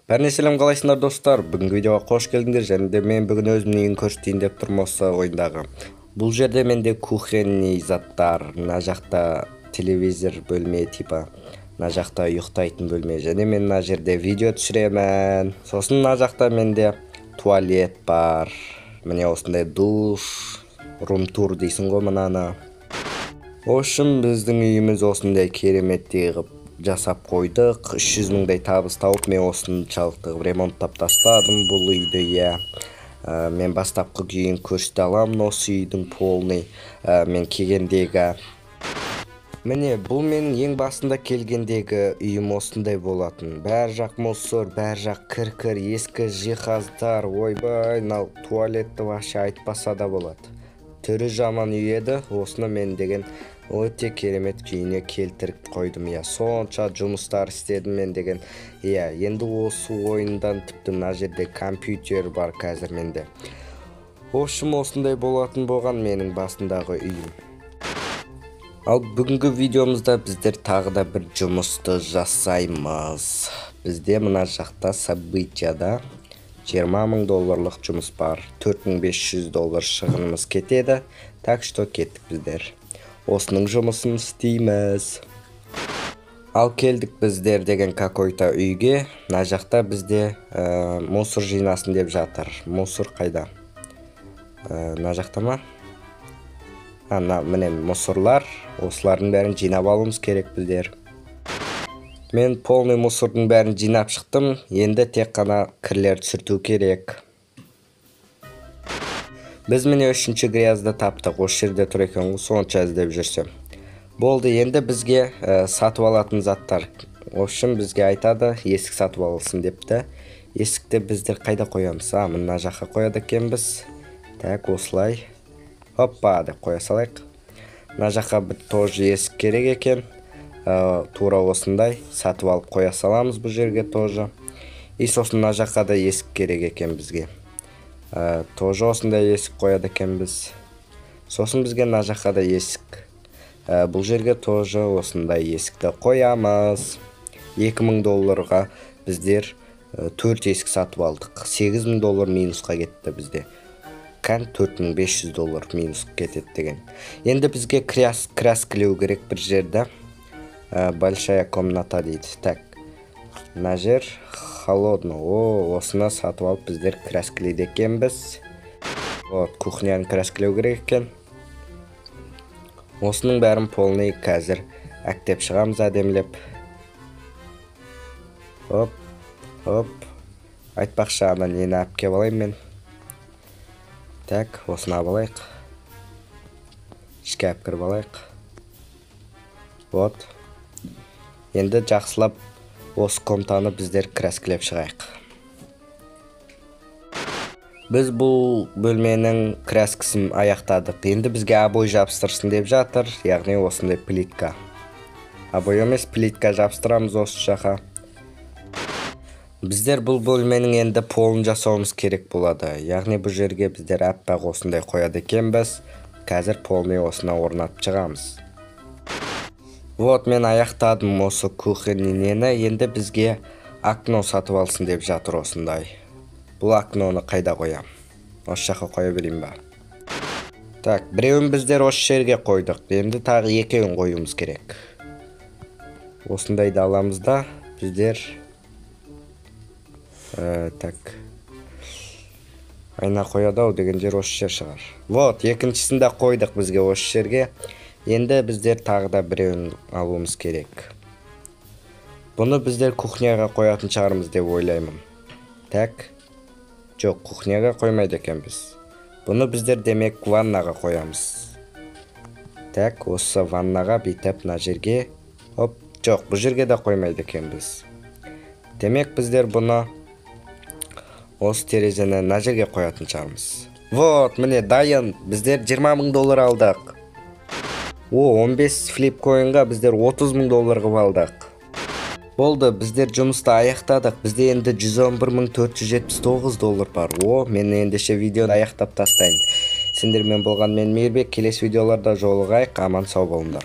Бәріне селем, қалайсыңдар достар? Бүгінгі видеоға қош келдіңдер. Және де мен бүгін өзімнің үйін көрсетейін деп тұрмын осы ойындағы. Бұл жерде менде кухонный заттар, мына жақта телевизор бөлме типа, мына жақта ұйықтайтын бөлме, және мен мына жерде видео түсіремін. Сосын мына жақта менде туалет бар. Міне осындай душ, рум-тур дейсің ғой мынаны. Общем, біздің үйіміз осындай кереметтей қылып жасап қойдық. 300 мыңдай табыс тауып, мен осыншалықты ремонттап тастадым бұл үйді. Мен бастапқы күйін көрсете аламын осы үйдің полный. Мен келгендегі. Міне, бұл менің ең басында келгендегі үйім осындай болатын. Бәр жақ мусор, бәр жақ кір-кір, ескі жиһаздар. Ойбай, мынау туалетті вообще айтпаса да болады. Түрі жаман үй еді. Осыны мен деген өте керемет күйіне келтіріп қойдым. Сонша жұмыстар істедім мен деген. Енді осы ойындан тіпті мына жерде компьютер бар қазір менде. Общем, осындай болатын болған менің басындағы үйім. Ал бүгінгі видеомызда біздер тағы да бір жұмысты жасаймыз. Бізде мына жақта событияда $20 мың жұмыс бар. $4500 шығынымыз кетеді. Так что кеттік біздер. Осының жұмысын істейміз. Ал келдік біздер деген какой-то үйге. Мына жақта бізде мусор жинасын деп жатыр. Мусор қайда? Мына жақта ма? Міне мусорлар. Осылардың бәрін жинап алуымыз керек біздер. Мен полный мусордың бәрін жинап шықтым. Енді тек қана кірлерді сүрту керек. Біз міне үшінші грязды таптық. Осы жерде тұр екен ғой, сонша іздеп жүрсем. Болды, енді бізге сатып алатын заттар. Общем, бізге айтады, есік сатып алылсын депті. Есікті біздер қайда қоямыз? Мына жаққа қояды екенбіз. Так, осылай. Хоппа деп қоя салайық. Мына жаққа бір тоже есік керек екен. Тура осындай сатып алып қоя саламыз бұл жерге тоже. И сосын мына жаққа да есік керек екен бізге. Тоже осындай есік қояды екенбіз. Сосын бізге мына жаққа да есік. Бұл жерге тоже осындай есікті қоямыз. $2000 біздер 4 есік сатып алдық. $8000 минусқа кетті бізде. Кән $4500 минус кетеді деген. Енді бізге краскілеу керек бір жерді. Большая комната дейді. Так, мына жер холодно. Осыны сатып алып біздер краскілейді екенбіз. Кухняны краскілеу керек екен. Осының бәрін полный қазір әктеп шығамыз әдемілеп. Хоп. Айтпақшы, ана нені әпке балайым мен. Так, осыны абалайық. Ішке әпкір балайық. Енді жақсылап осы комнатаны біздер краскілеп шығайық. Біз бұл бөлменің краскісін аяқтадық. Енді бізге обой жабыстырсын деп жатыр. Яғни осындай плитка. Обой емес, плитка жабыстырамыз осы жаққа. Біздер бұл бөлменің енді полын жасауымыз керек болады. Яғни бұл жерге біздер әппақ осындай қояды екенбіз. Қазір полный осына орнатып шығамыз. Мен аяқтадым осы кухонный нені. Енді бізге окно сатып алсын деп жатыр осындай. Бұл окноны қайда қоям? Осы жаққа қоя берейін ба? Так, біреуін біздер осы жерге қойдық. Енді тағы екеуін қоюымыз керек. Осындайды аламыз да біздер. Так. Айна қояды деген жер осы жер шығар. Екіншісін де қойдық бізге осы жерге. Енді біздер тағы да біреуін алуымыз керек. Бұны біздер кухняға қоятын шығармыз деп ойлаймын. Так. Жоқ, кухняға қоймайды екенбіз. Бұны біздер демек ваннаға қоямыз. Так, осы ваннаға бүйтіп мына жерге. Жоқ, бұл жерге де қоймайды екенбіз. Демек біздер бұны осы терезені мына жерге қоятын шығармыз. Міне дайын. Біздер $20000 алдық. 15 флип койынға біздер $30000 қып алдық. Болды, біздер жұмысты аяқтадық. Бізде енді $111479 бар. Мен ендеше видеоны аяқтап тастайын. Сендермен болған мен Мейірбек. Келесі видеоларда жолығайық. Аман сау болыңдар.